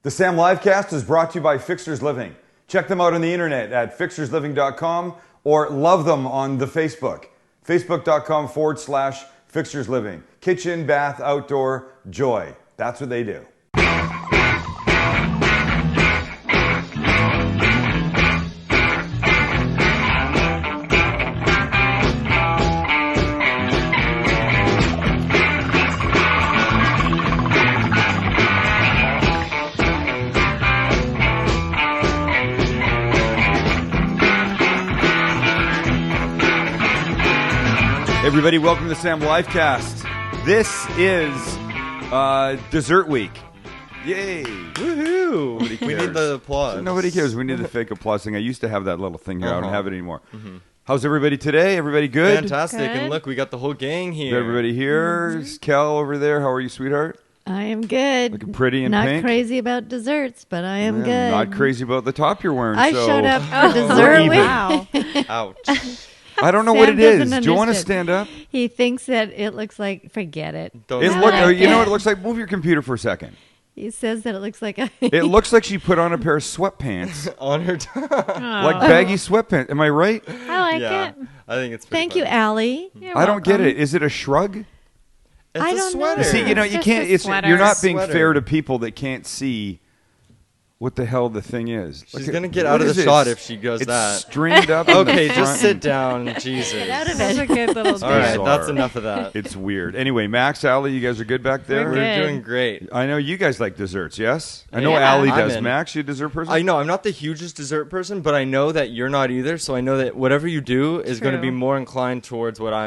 The Sam Livecast is brought to you by Fixers Living. Check them out on the internet at fixersliving.com or love them on the Facebook. Facebook.com/Fixers Living. Kitchen, bath, outdoor, joy. That's what they do. Everybody, welcome to the Sam Livecast. This is dessert week. Yay! Woohoo! We need the applause. Nobody cares. We need the fake applause thing. I used to have that little thing here. I don't have it anymore. How's everybody today? Everybody good? Fantastic. Good. And look, we got the whole gang Is here. everybody here? Is Kel over there? How are you, sweetheart? I am good. Looking pretty and Not pink. crazy about desserts, but I am good. Not crazy about the top you're wearing. I so showed up we're for dessert even. week. Wow. Ouch. I don't know Sam what it is. doesn't Do you want to understand. stand up? He thinks that it looks like, forget it. Don't It say look, that. you know what it looks like? Move your computer for a second. He says that it looks like a... It looks like she put on a pair of sweatpants, On her like baggy sweatpants. Am I right? I like Yeah. it. I think it's pretty Thank you, funny. Allie. I don't get it. Is it a shrug? It's I a don't know. sweater. See, you know, It's you just can't. a It's sweater. you're not being Sweater. fair to people that can't see what the hell the thing is. She's Look going to at- get what out of is the it? shot if she does It's that. stringed up. in the Okay, front. just sit down. Jesus. Get out of That's a it. good little All right, Bizarre. that's enough of that. It's weird. Anyway, Max, Allie, you guys are good back there. We're We're good. doing great. I know you guys like desserts. Yes, I know Yeah, Allie I'm does. in. Max, you a dessert person? I know I'm not the hugest dessert person, but I know that you're not either. So I know that whatever you do is going to be True. more inclined towards what I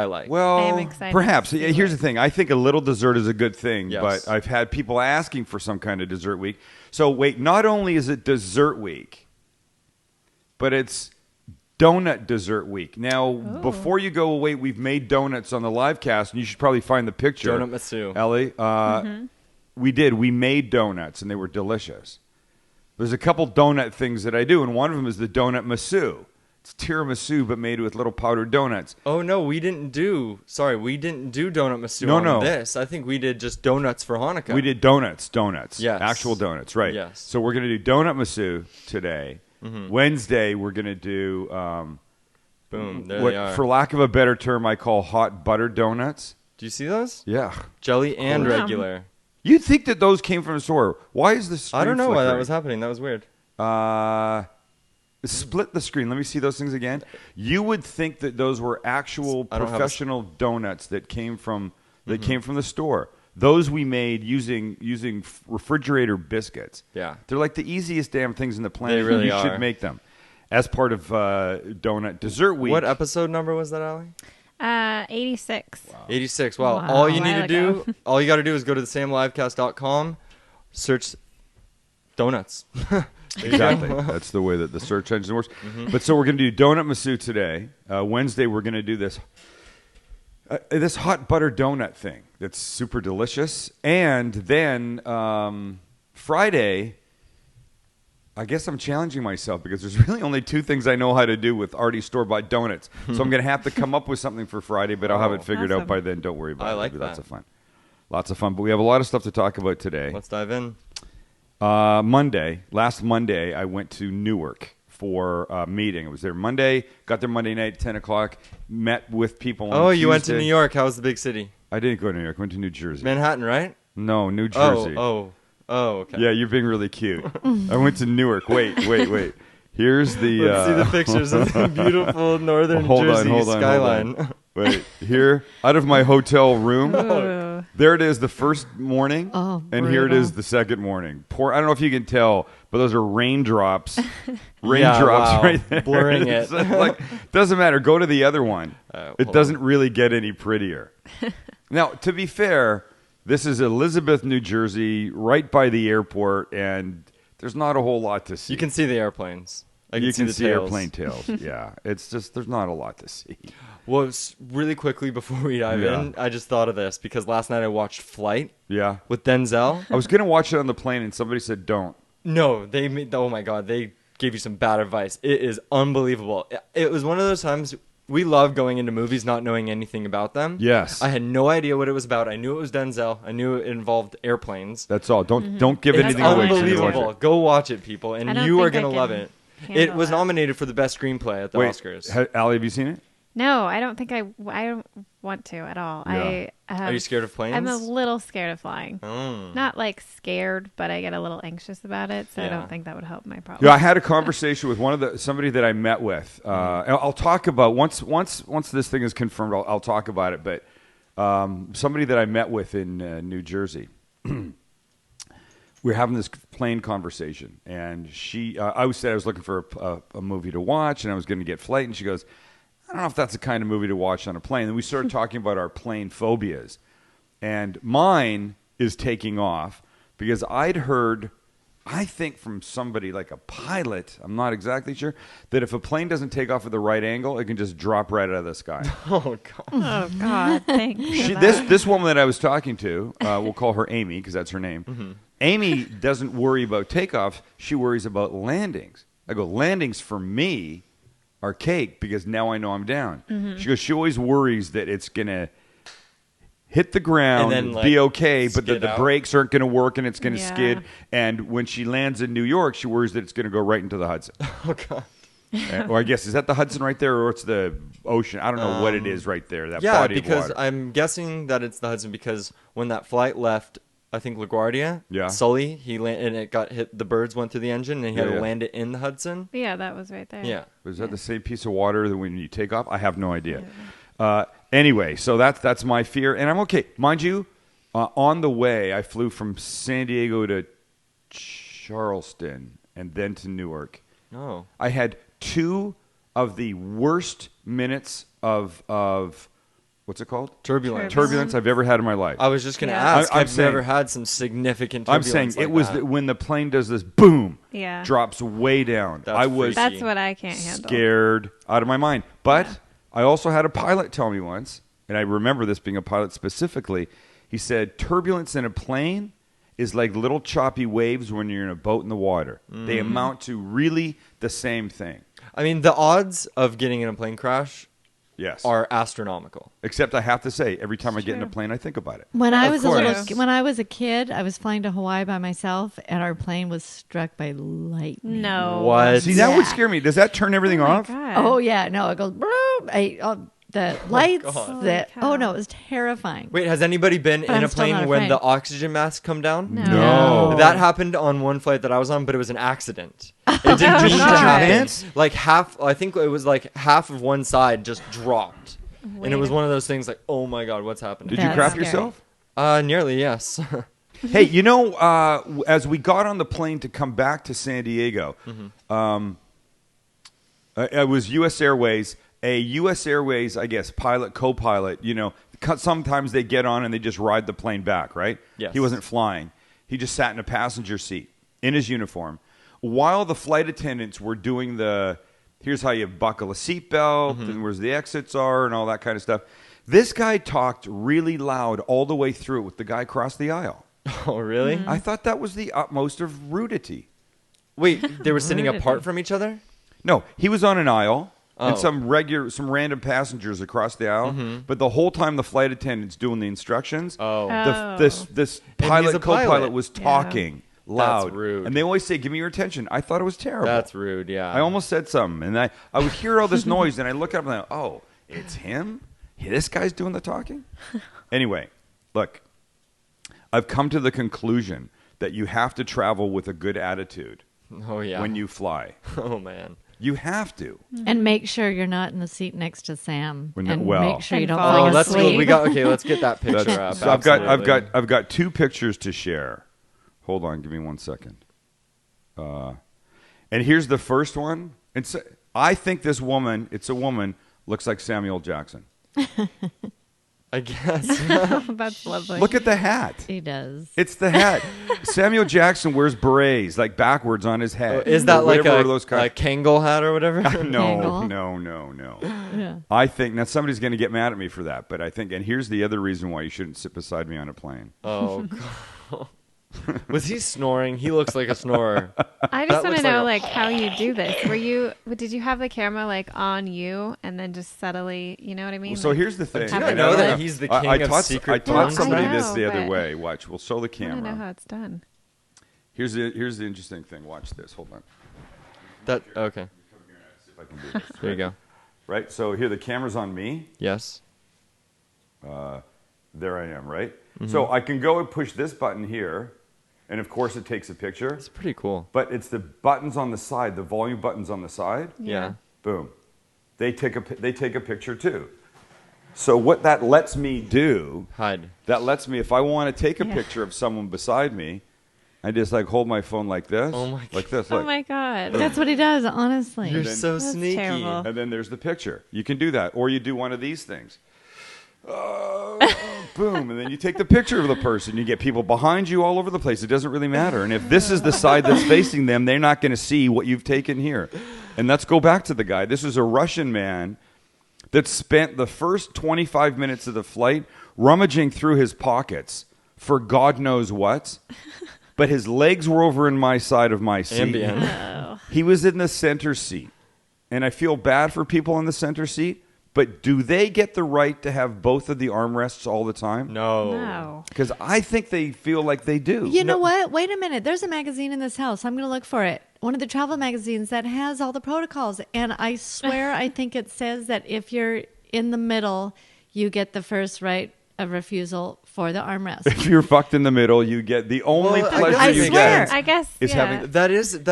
like. Well, I am excited perhaps. to see Here's it. the thing. I think a little dessert is a good thing, Yes. but I've had people asking for some kind of dessert week. So wait, not only is it dessert week, but it's donut dessert week. Now, before you go away, we've made donuts on the live cast, and you should probably find the picture. Doughnutmisu. Ellie, we did. We made donuts, and they were delicious. There's a couple donut things that I do, and one of them is the Doughnutmisu. It's tiramisu, but made with little powdered donuts. Oh no, we didn't do Doughnutmisu No, on no. this. I think we did just donuts for Hanukkah. We did donuts. Yes. Actual donuts, right. Yes. So we're going to do Doughnutmisu today. Wednesday, we're going to do, Boom, there what, they are. for lack of a better term, I call hot buttered donuts. Do you see those? Yeah. Jelly and Wow. regular. You'd think that those came from the store. Why is this? I don't know why that was happening. That was weird. Split the screen. Let me see those things again. You would think that those were actual I don't have a professional donuts that came from the store. Those we made using refrigerator biscuits. Yeah. They're like the easiest damn things in the planet. They really you are. should make them as part of donut dessert week. What episode number was that, Allie? 86. 86. Well, Wow. all you A need while to do, ago. all you got to do is go to thesamlivecast.com, search donuts. Exactly. That's the way that the search engine works. But so we're going to do Doughnutmisu today. Wednesday we're going to do this hot butter donut thing that's super delicious. And then Friday, I guess I'm challenging myself because there's really only two things I know how to do with already store-bought donuts. So I'm going to have to come up with something for Friday, but I'll have it figured out Awesome. by then. Don't worry about it. I like It'll be Lots that. of fun. Lots of fun. But we have a lot of stuff to talk about today. Let's dive in. Last Monday, I went to Newark for a meeting. I was there Monday, got there Monday night, 10 o'clock, met with people on Oh, you went to Tuesday. New York. How was the big city? I didn't go to New York. I went to New Jersey. Manhattan, right? No, New Jersey. Oh, okay. Yeah, you're being really cute. I went to Newark. Wait. Here's the... Let's see the pictures of the beautiful northern hold Jersey on. skyline. Wait, here, out of my hotel room, Ooh. there it is the first morning, Oh, and here it brutal. is the second morning. I don't know if you can tell, but those are raindrops. wow. Right there. Blurring it. It's like, doesn't matter. Go to the other one. Hold It doesn't really get any prettier. Now, to be fair, this is Elizabeth, New Jersey, right by the airport, and there's not a whole lot to see. You can see the airplanes. I can You see can the see tails. airplane tails. Yeah, it's just there's not a lot to see. Well, really quickly before we dive Yeah. in, I just thought of this because last night I watched Flight Yeah, with Denzel. I was gonna watch it on the plane, and somebody said don't. No, oh my God, they gave you some bad advice. It is unbelievable. It was one of those times we love going into movies not knowing anything about them. Yes. I had no idea what it was about. I knew it was Denzel. I knew it involved airplanes. That's all. Don't give It's anything away. unbelievable. Go watch it, people, and I don't you are think I going to love can it. It handle was that. nominated for the best screenplay at the Oscars. Allie, have you seen it? No, I don't think I don't want to at all. Yeah. Are you scared of planes? I'm a little scared of flying. Oh. Not like scared, but I get a little anxious about it, so I Yeah. don't think that would help my problem. Yeah, I had a conversation with somebody that I met with. And I'll talk about once this thing is confirmed. I'll talk about it. But somebody that I met with in New Jersey, we were having this plane conversation, and I said I was looking for a movie to watch, and I was going to get flight, and she goes, I don't know if that's the kind of movie to watch on a plane. And we started talking about our plane phobias. And mine is taking off because I'd heard, I think from somebody like a pilot, I'm not exactly sure, that if a plane doesn't take off at the right angle, it can just drop right out of the sky. Oh, God. Oh God, thanks. for that. This woman that I was talking to, we'll call her Amy because that's her name. Mm-hmm. Amy doesn't worry about takeoffs. She worries about landings. I go, landings for me are cake because now I know I'm down. Mm-hmm. She goes, she always worries that it's going to hit the ground, And then, like, be okay, but that skid the out. brakes aren't going to work and it's going to Yeah. skid. And when she lands in New York, she worries that it's going to go right into the Hudson. Oh, God. Or I guess, is that the Hudson right there or it's the ocean? I don't know what it is right there, that Yeah, body of because water. I'm guessing that it's the Hudson because when that flight left, I think LaGuardia, Yeah. Sully, and it got hit. The birds went through the engine, and he had Yeah, to yeah. land it in the Hudson. Yeah, that was right there. Yeah. Is that the same piece of water that when you take off? I have no idea. Anyway, so that's my fear, and I'm okay. Mind you, on the way, I flew from San Diego to Charleston and then to Newark. Oh. I had two of the worst minutes of what's it called? Turbulence. Turbulence I've ever had in my life. I was just going to Yeah. ask. I'm I've saying- never had some significant I'm turbulence saying it like was that. when the plane does this boom, Yeah. drops way down. That's I was freaky. That's what I can't handle. scared out of my mind. But I also had a pilot tell me once, and I remember this being a pilot specifically. He said, turbulence in a plane is like little choppy waves when you're in a boat in the water. They amount to really the same thing. I mean, the odds of getting in a plane crash Yes. are astronomical. Except I have to say, every time I get in a True. plane, I think about it. When I Of was course. when I was a kid, I was flying to Hawaii by myself, and our plane was struck by lightning. No. What? See, that would Yeah. scare me. Does that turn everything Oh my off? God. Oh yeah, no, it goes. The lights. God. That Holy cow. no, it was terrifying. Wait, has anybody been But in I'm a still not plane when afraid. the oxygen masks come down? No. No. That happened on one flight that I was on, but it was an accident. It didn't Did you mean to shit your happen. pants? Like I think it was like half of one side just dropped. And it was one of those things like, oh my God, what's happening? Did you That's crap scary. yourself? Nearly, yes. Hey, you know, as we got on the plane to come back to San Diego, it was U.S. Airways. A U.S. Airways, I guess, pilot, co-pilot, you know, sometimes they get on and they just ride the plane back, right? Yes. He wasn't flying. He just sat in a passenger seat in his uniform while the flight attendants were doing here's how you buckle a seatbelt and where's the exits are and all that kind of stuff. This guy talked really loud all the way through with the guy across the aisle. Oh, really? I thought that was the utmost of rudity. Wait, they were sitting Where did apart they- from each other? No, he was on an aisle and Oh. some random passengers across the aisle. But the whole time the flight attendant's doing the instructions, Oh. this And he's pilot a co-pilot pilot. was Yeah. talking loud. rude. And they always say, "Give me your attention." I thought it was terrible. That's rude, yeah. I almost said something, and I would hear all this noise, and I look up and I go, "Oh, it's him. This guy's doing the talking." Anyway, look, I've come to the conclusion that you have to travel with a good attitude Oh, yeah. when you fly. Oh, man. You have to. And make sure you're not in the seat next to Sam. When and well- make sure you And don't fall fall Oh, let's asleep. go. Let's get that picture up. So I've got Absolutely. two pictures to share. Hold on, give me 1 second. And here's the first one. I think this woman, it's a woman, looks like Samuel Jackson. I guess. That's lovely. Look at the hat. He does. It's the hat. Samuel Jackson wears berets like backwards on his head. Is that Or like whatever a those kind Kangol hat or whatever? No, Angle. no. Yeah. I think now somebody's going to get mad at me for that, but I think, and here's the other reason why you shouldn't sit beside me on a plane. Oh, God. Was he snoring? He looks like a snorer. I just That want to looks know, like how you do this. Did you have the camera, on you and then just subtly, you know what I mean? So here's the thing. Do you not know that he's the king of secret I taught porn somebody stars? this the I other know, way. Watch. We'll show the I don't know camera. how it's done. Here's the interesting thing. Watch this. Hold on. Okay. See if I can do this. There you go. Right. So here the camera's on me. Yes. There I am. Right. Mm-hmm. So I can go and push this button here, and of course it takes a picture. It's pretty cool. But it's the buttons on the side, the volume buttons on the side. Yeah. Boom. They take a picture too. So what that lets me do, Hide. that lets me, if I want to take a picture of someone beside me, I just hold my phone like this. Oh my like this. Oh Like. my God. That's what he does, honestly. You're then- so That's sneaky. terrible. And then there's the picture. You can do that. Or you do one of these things. Boom. And then you take the picture of the person. You get people behind you all over the place. It doesn't really matter. And if this is the side that's facing them, they're not going to see what you've taken here. And let's go back to the guy. This is a Russian man that spent the first 25 minutes of the flight rummaging through his pockets for God knows what. But his legs were over in my side of my seat. Ambien. He was in the center seat. And I feel bad for people in the center seat. But do they get the right to have both of the armrests all the time? No. No. Because I think they feel like they do. You know what? Wait a minute. There's a magazine in this house. I'm going to look for it. One of the travel magazines that has all the protocols. And I swear, I think it says that if you're in the middle, you get the first right of refusal for the armrest. If you're fucked in the middle, you get the only Well, pleasure I you swear. get. I guess, Is yeah. having- That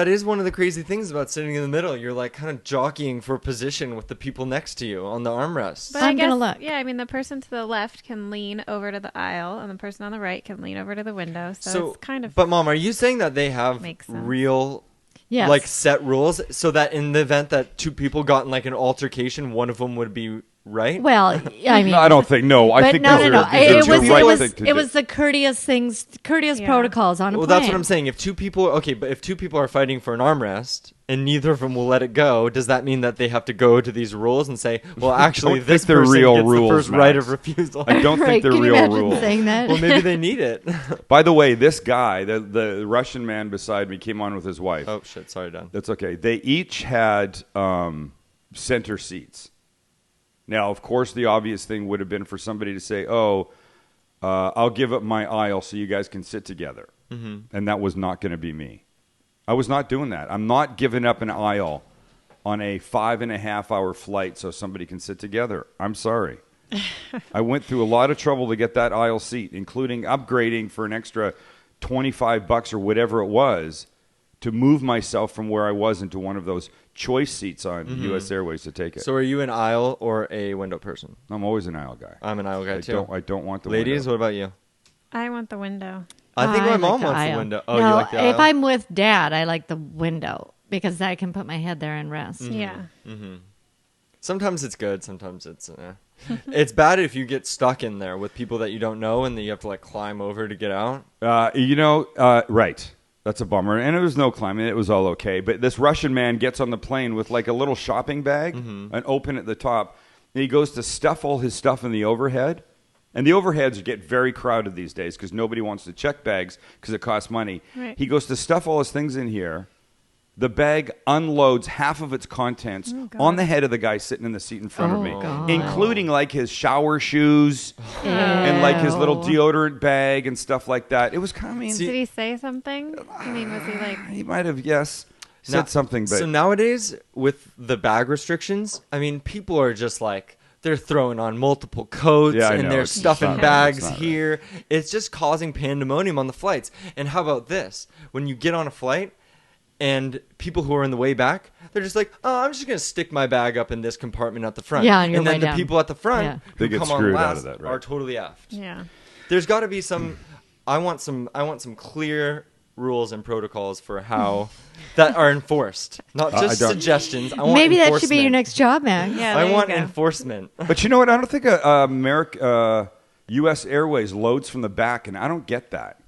is one of the crazy things about sitting in the middle. You're kind of jockeying for position with the people next to you on the armrest. But I'm I guess, gonna look. yeah, I mean, the person to the left can lean over to the aisle, and the person on the right can lean over to the window. So it's kind of. But Mom, are you saying that they have Makes sense. real, Yes. set rules so that in the event that two people got in an altercation, one of them would be right? Well, I mean, No, I don't think. No, I but think no, these no, are, no. these are It the was, right it was, thing to it do. was the courteous Yeah. protocols on a Well, plane. that's what I'm saying. If two people, but if two people are fighting for an armrest and neither of them will let it go, does that mean that they have to go to these rules and say, well, actually, don't this think they're person real gets rules, the first right Max. of refusal? I don't Right, think they're can you real imagine rules. saying that? Well, maybe they need it. By the way, this guy, the Russian man beside me, came on with his wife. Oh shit! Sorry, Don. That's okay. They each had center seats. Now, of course, the obvious thing would have been for somebody to say, I'll give up my aisle so you guys can sit together. Mm-hmm. And that was not going to be me. I was not doing that. I'm not giving up an aisle on a 5.5-hour flight so somebody can sit together. I'm sorry. I went through a lot of trouble to get that aisle seat, including upgrading for an extra $25 or whatever it was to move myself from where I was into one of those choice seats on U.S. Airways to take it. So, are you an aisle or a window person? I'm always an aisle guy. I'm an aisle guy too. I don't want the Ladies, window. what about you? I want the window. I think my like mom the wants aisle. the window. Oh, no, you like the aisle? if I'm with Dad, I like the window because I can put my head there and rest. Yeah. Sometimes it's good. Sometimes it's. It's bad if you get stuck in there with people that you don't know and then you have to climb over to get out. Right. That's a bummer. And it was no climbing. It was all okay. But this Russian man gets on the plane with a little shopping bag, and open at the top. And he goes to stuff all his stuff in the overhead. And the overheads get very crowded these days because nobody wants to check bags because it costs money. Right. He goes to stuff all his things in here. The bag unloads half of its contents on the head of the guy sitting in the seat in front of me, God. including his shower shoes and his little Ew. deodorant bag and stuff like that. It was kind of mean. Did he say something? I mean, was he like? He might have, yes, said something, but So nowadays, with the bag restrictions, I mean, people are just they're throwing on multiple coats Yeah, I and know. they're It's stuffing not right. bags It's not right. here. It's just causing pandemonium on the flights. And how about this? When you get on a flight and people who are in the way back, they're just like, oh, I'm just going to stick my bag up in this compartment at the front. Yeah, on your and then way the down. people at the front Yeah. They who get come on screwed out last of that, right? are totally effed. Yeah. There's got to be some. I want some clear rules and protocols for how that are enforced, not I just don't- suggestions. I want Maybe that should be your enforcement. next job, man. Yeah. I there want you go. enforcement. But you know what? I don't think U.S. Airways loads from the back, and I don't get that.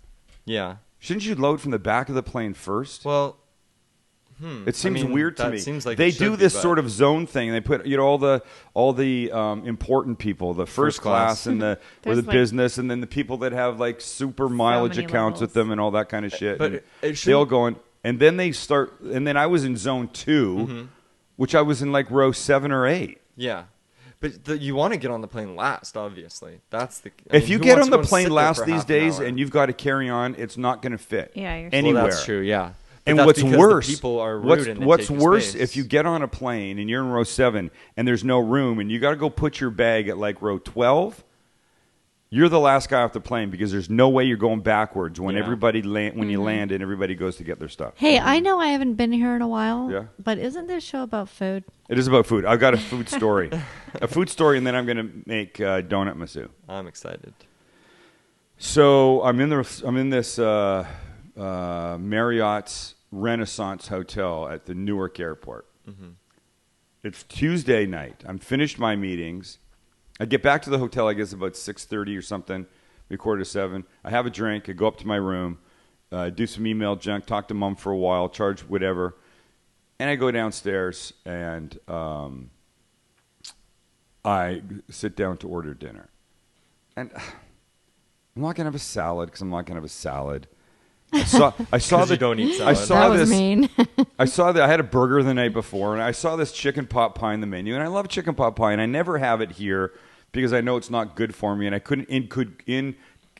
Yeah. Shouldn't you load from the back of the plane first? Well, It seems weird to that me. seems like they it should do be, this but- sort of zone thing. They put all the important people, the first class and the or the There's, business, and then the people that have like super mileage many accounts with levels. them and all that kind of shit. But And it they all shouldn't- going, and then they start, and then I was in zone 2, which I was in like row 7 or 8. Yeah. But you want to get on the plane last, obviously. That's the. If you get on the plane last last these days and you've got to carry on, it's not going to fit Yeah, you're anywhere. Well, that's true. Yeah. But And that's what's because worse, the people are rude and they what's take worse space. if you get on a plane and you're in row 7 and there's no room and you got to go put your bag at like row 12, you're the last guy off the plane because there's no way you're going backwards when Yeah. when you land and everybody goes to get their stuff. Hey, I know I haven't been here in a while. Yeah. But isn't this show about food? It is about food. I've got a food story, and then I'm going to make Doughnutmisu. I'm excited. So I'm in this Marriott's Renaissance Hotel at the Newark Airport. It's Tuesday night. I'm finished my meetings. I get back to the hotel, I guess, about 6:30 or something, maybe 6:45. I have a drink. I go up to my room, do some email junk, talk to Mom for a while, charge whatever. And I go downstairs, and I sit down to order dinner. And I'm not going to have a salad because I'm not going to have a salad. I saw 'Cause the you don't eat I salad. saw That was this. mean. I saw that I had a burger the night before, and I saw this chicken pot pie in the menu, and I love chicken pot pie, and I never have it here because I know it's not good for me, and I couldn't in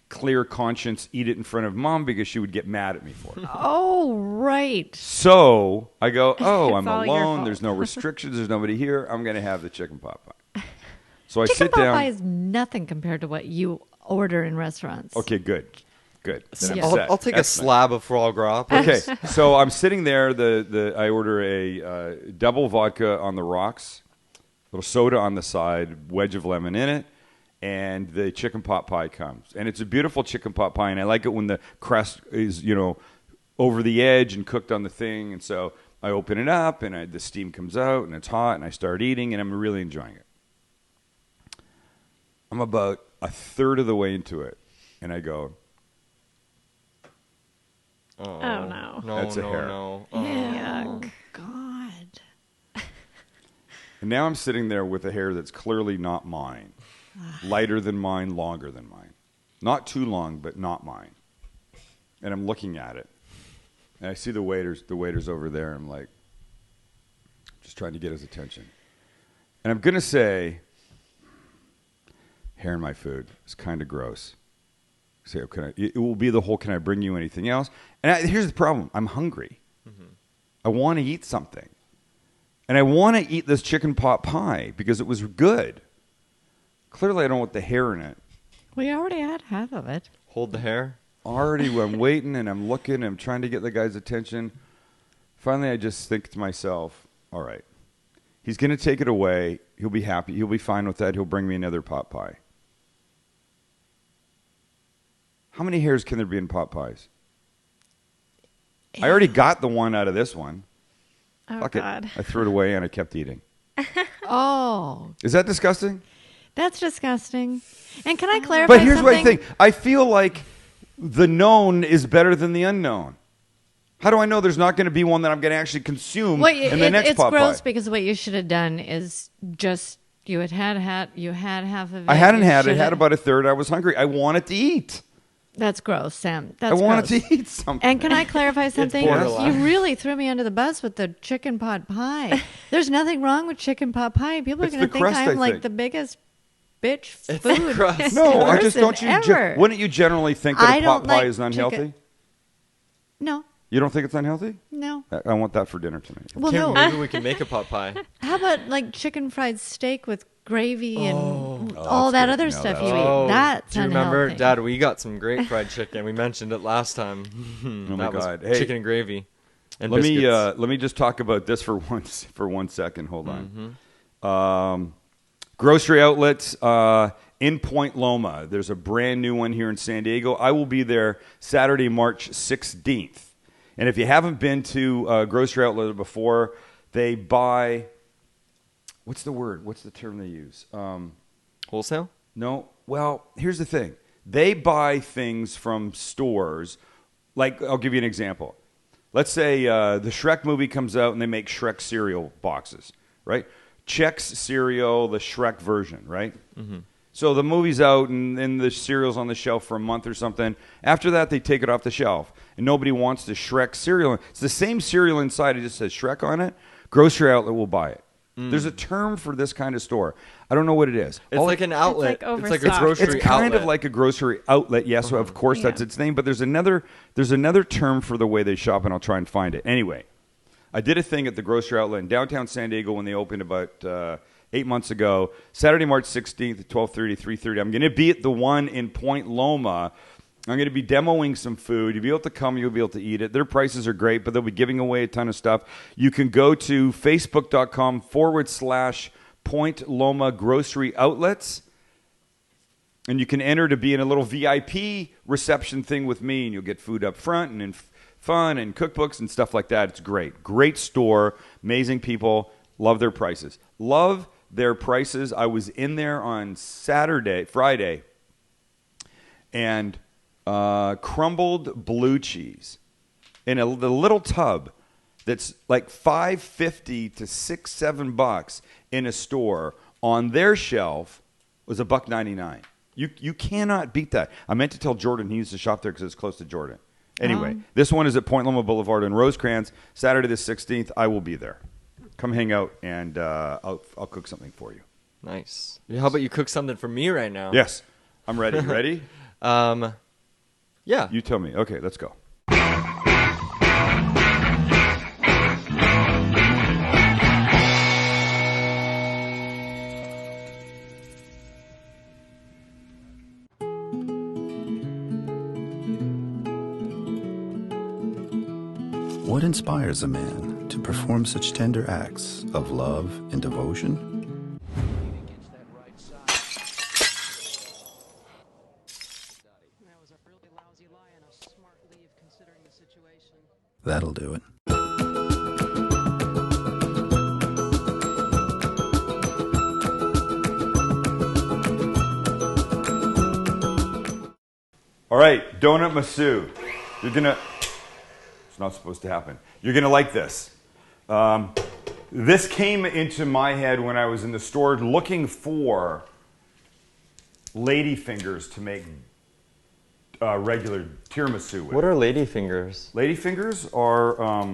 clear conscience eat it in front of Mom because she would get mad at me for it. Oh, right. So I go, oh, I'm all your alone. fault. There's no restrictions. There's nobody here. I'm going to have the chicken pot pie. So I Chicken sit pot down. pie is nothing compared to what you order in restaurants. Okay, good. Then I'm Yeah. set. I'll take a Excellent. slab of foie gras. Okay, so I'm sitting there. I order a double vodka on the rocks, little soda on the side, wedge of lemon in it, and the chicken pot pie comes. And it's a beautiful chicken pot pie, and I like it when the crust is, over the edge and cooked on the thing. And so I open it up, and the steam comes out, and it's hot, and I start eating, and I'm really enjoying it. I'm about a third of the way into it, and I go, Oh, no. No, That's a no, hair. no. Yuck. God. and now I'm sitting there with a hair that's clearly not mine. Lighter than mine, longer than mine. Not too long, but not mine. And I'm looking at it. And I see the waiter's over there. And I'm like, just trying to get his attention. And I'm going to say, hair in my food is kind of gross. Say, oh, it will be the whole, can I bring you anything else? And here's the problem. I'm hungry. I want to eat something. And I want to eat this chicken pot pie because it was good. Clearly, I don't want the hair in it. We already had half of it. Hold the hair. Already, I'm waiting and I'm looking and I'm trying to get the guy's attention. Finally, I just think to myself, all right, he's going to take it away. He'll be happy. He'll be fine with that. He'll bring me another pot pie. How many hairs can there be in pot pies? I already got the one out of this one. Oh, Fuck God. it. I threw it away and I kept eating. Oh, Is that disgusting? that's disgusting. And can I clarify But here's what I something? think. I feel like the known is better than the unknown. How do I know there's not going to be one that I'm going to actually consume Well, in the next it's pot gross pie? because what you should have done is just you had half of it. I hadn't You had it. should Had have- about a third. I was hungry. I wanted to eat. That's gross, Sam. That's I wanted gross. to eat something. And can I clarify something? borderline. You really threw me under the bus with the chicken pot pie. There's nothing wrong with chicken pot pie. People are It's going to the think crust, I I'm like think. the biggest bitch It's food. the crust. no, I just person don't. ever. Wouldn't you generally think that I a pot don't pie like is unhealthy? chicken. No, You don't think it's unhealthy? no. I want that for dinner tonight. Well, Kim, no. maybe we can make a pot pie. How about like chicken fried steak with gravy and Oh, all that's that good. other No, stuff that's you Oh, eat? That's do you remember, unhealthy. Dad? We got some great fried chicken. We mentioned it last time. Oh my that was God. Hey, chicken and gravy. And let biscuits. me just talk about this for 1 second. Hold on. Grocery outlets in Point Loma. There's a brand new one here in San Diego. I will be there Saturday, March 16th. And if you haven't been to a grocery outlet before, they buy. What's the word? What's the term they use? Wholesale? No. Well, here's the thing. They buy things from stores. Like, I'll give you an example. Let's say the Shrek movie comes out and they make Shrek cereal boxes, right? Chex cereal, the Shrek version, right? Mm-hmm. So the movie's out and the cereal's on the shelf for a month or something. After that, they take it off the shelf. And nobody wants the Shrek cereal. It's the same cereal inside. It just says Shrek on it. Grocery outlet will buy it. There's a term for this kind of store. I don't know what it is. It's like an outlet. It's It's like a overstocked. grocery It's kind outlet. of like a grocery outlet. Yes, so of course that's its name. But there's another term for the way they shop, and I'll try and find it. Anyway, I did a thing at the grocery outlet in downtown San Diego when they opened about 8 months ago. Saturday, March 16th at 12:30, 3:30. I'm going to be at the one in Point Loma. I'm going to be demoing some food. You'll be able to come. You'll be able to eat it. Their prices are great, but they'll be giving away a ton of stuff. You can go to facebook.com/Point Loma Grocery Outlets, and you can enter to be in a little VIP reception thing with me, and you'll get food up front and fun and cookbooks and stuff like that. It's great. Great store. Amazing people. Love their prices. Love their prices. I was in there on Friday, and crumbled blue cheese in the little tub that's like $5.50 to $6-7 in a store on their shelf was $1.99. You cannot beat that. I meant to tell Jordan he used to shop there because it's close to Jordan. Anyway, this one is at Point Loma Boulevard in Rosecrans. Saturday the 16th, I will be there. Come hang out, and I'll cook something for you. Nice. How about you cook something for me right now? Yes, I'm ready. You ready? Yeah. You tell me. Okay, let's go. What inspires a man to perform such tender acts of love and devotion? That'll do it. All right, Doughnutmisu. You're gonna. It's not supposed to happen. You're gonna like this. This came into my head when I was in the store looking for lady fingers to make regular tiramisu with. What are lady fingers? Lady fingers are.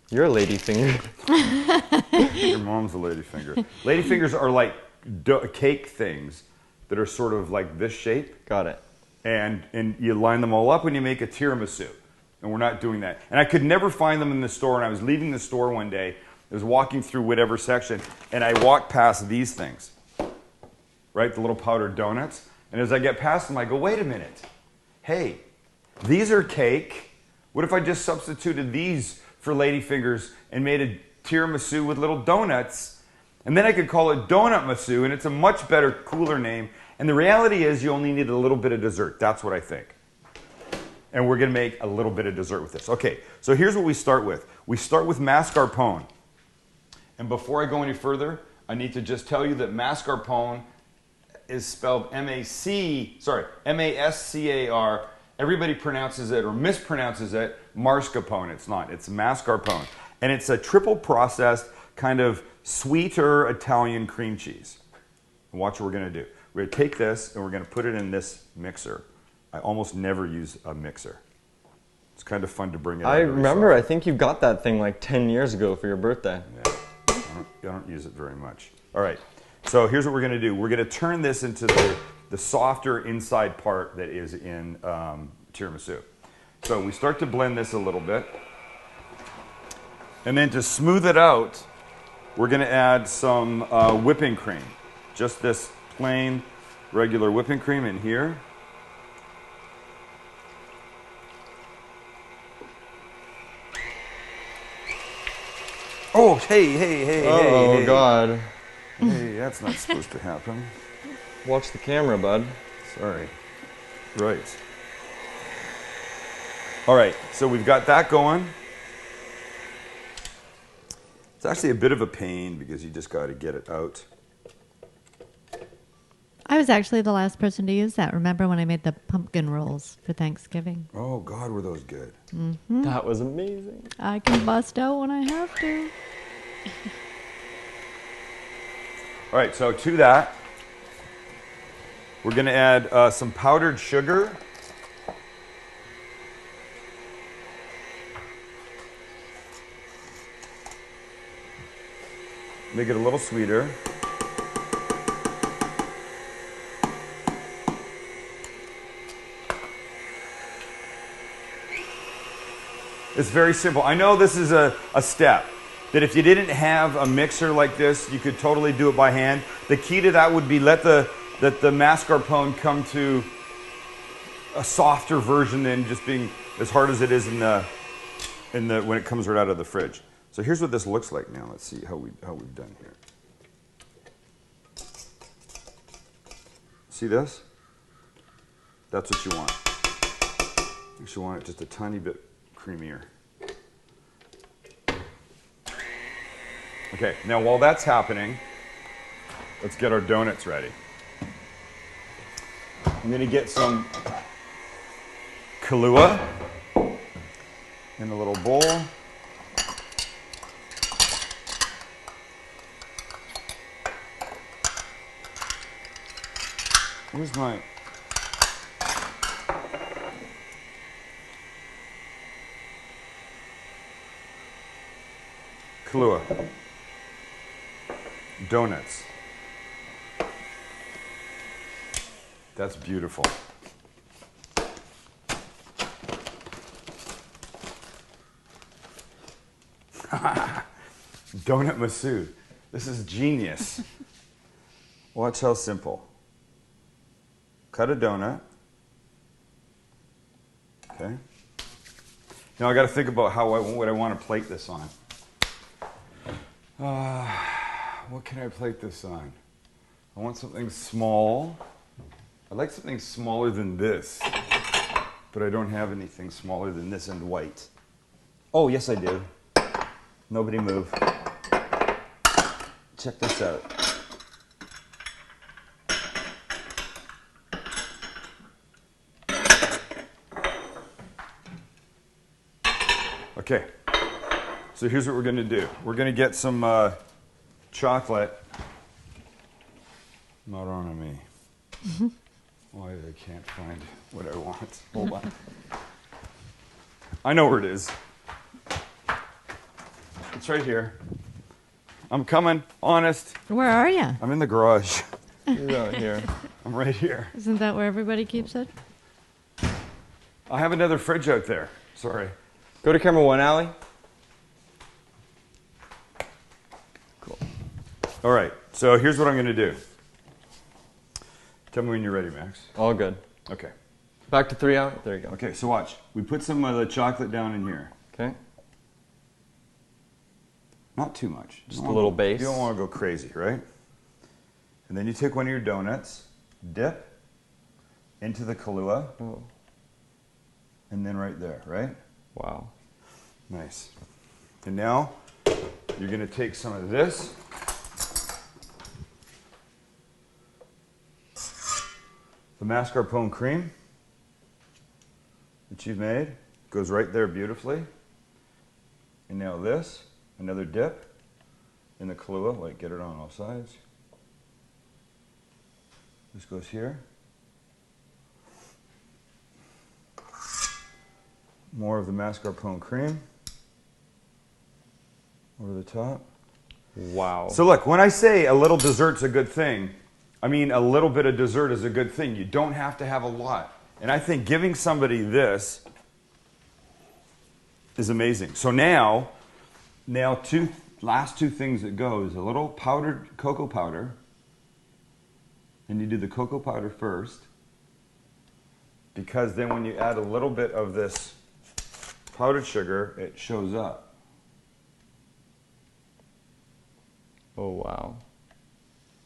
You're a lady finger. Your mom's a lady finger. Lady fingers are like cake things that are sort of like this shape. Got it. And you line them all up when you make a tiramisu. And we're not doing that. And I could never find them in the store. And I was leaving the store one day. I was walking through whatever section. And I walked past these things. Right? The little powdered donuts. And as I get past them, I go, wait a minute. Hey, these are cake. What if I just substituted these for ladyfingers and made a tiramisu with little donuts? And then I could call it Doughnutmisu, and it's a much better, cooler name. And the reality is you only need a little bit of dessert. That's what I think. And we're going to make a little bit of dessert with this. Okay, so here's what we start with. We start with mascarpone. And before I go any further, I need to just tell you that mascarpone is spelled M-A-S-C-A-R. Everybody pronounces it or mispronounces it mascarpone. It's not. It's mascarpone. And it's a triple processed kind of sweeter Italian cream cheese. And watch what we're going to do. We're going to take this and we're going to put it in this mixer. I almost never use a mixer. It's kind of fun to bring it out. I remember, I think you got that thing like 10 years ago for your birthday. Yeah, I don't use it very much. All right, so here's what we're going to do. We're going to turn this into the softer inside part that is in tiramisu. So we start to blend this a little bit. And then to smooth it out, we're going to add some whipping cream. Just this plain, regular whipping cream in here. Oh, hey. Oh, God. Hey, that's not supposed to happen. Watch the camera, bud. Sorry. Right. All right, so we've got that going. It's actually a bit of a pain because you just got to get it out. I was actually the last person to use that. Remember when I made the pumpkin rolls for Thanksgiving? Oh, God, were those good. That was amazing. I can bust out when I have to. All right, so to that, we're going to add some powdered sugar. Make it a little sweeter. It's very simple. I know this is a step that if you didn't have a mixer like this, you could totally do it by hand. The key to that would be let the mascarpone come to a softer version than just being as hard as it is in the when it comes right out of the fridge. So here's what this looks like now. Let's see how we've done here. See this? That's what you want. You want it just a tiny bit creamier. Okay, now while that's happening, let's get our donuts ready. I'm going to get some Kahlua in a little bowl. Where's my... Kahlua. Donuts. That's beautiful. Doughnutmisu. This is genius. Watch how simple. Cut a donut. Okay. Now I got to think about what I want to plate this on. What can I plate this on? I want something small. I'd like something smaller than this, but I don't have anything smaller than this and white. Oh, yes I do. Nobody move. Check this out. Okay, so here's what we're going to do. We're going to get some chocolate. Not on me. Why I can't find what I want. Hold on. I know where it is. It's right here. I'm coming, honest. Where are you? I'm in the garage. You're out here. I'm right here. Isn't that where everybody keeps it? I have another fridge out there. Sorry. Go to camera 1, Allie. Cool. All right, so here's what I'm going to do. Tell me when you're ready, Max. All good. Okay. Back to 3 out. There you go. Okay, so watch. We put some of the chocolate down in here. Okay. Not too much. Just a little base. You don't want to go crazy, right? And then you take one of your donuts, dip into the Kahlua, Oh. and then right there, right? Wow. Nice. And now you're going to take some of this. The mascarpone cream that you've made goes right there beautifully. And now this, another dip in the Kahlua, like get it on all sides. This goes here. More of the mascarpone cream over the top. Wow. So look, when I say a little dessert's a good thing, I mean a little bit of dessert is a good thing. You don't have to have a lot. And I think giving somebody this is amazing. So now last two things that go is a little powdered cocoa powder. And you do the cocoa powder first, because then when you add a little bit of this powdered sugar, it shows up. Oh, wow.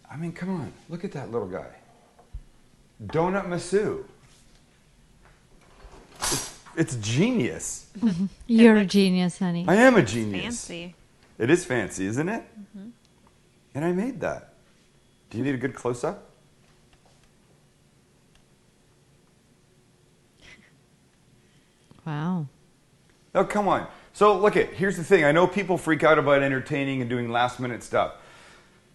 I mean, come on. Look at that little guy. Doughnutmisu. It's genius. You're a genius, honey. I am a genius. Fancy. It is fancy, isn't it? Mm-hmm. And I made that. Do you need a good close-up? Wow. Oh, come on. So look here's the thing. I know people freak out about entertaining and doing last minute stuff.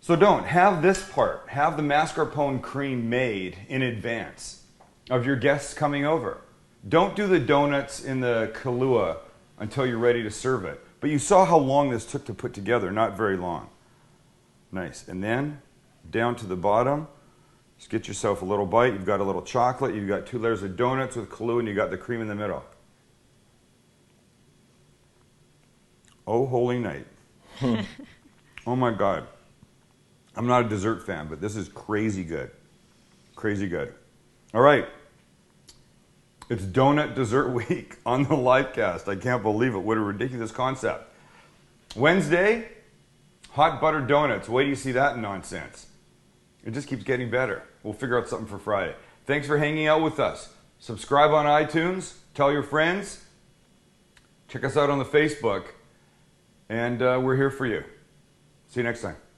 So don't. Have this part. Have the mascarpone cream made in advance of your guests coming over. Don't do the donuts in the Kahlua until you're ready to serve it. But you saw how long this took to put together. Not very long. Nice. And then down to the bottom, just get yourself a little bite. You've got a little chocolate. You've got 2 layers of donuts with Kahlua, and you've got the cream in the middle. Oh, holy night. Oh, my God. I'm not a dessert fan, but this is crazy good. Crazy good. All right. It's Donut Dessert Week on the livecast. I can't believe it. What a ridiculous concept. Wednesday, hot buttered donuts. Wait till you see that nonsense. It just keeps getting better. We'll figure out something for Friday. Thanks for hanging out with us. Subscribe on iTunes. Tell your friends. Check us out on the Facebook. And we're here for you. See you next time.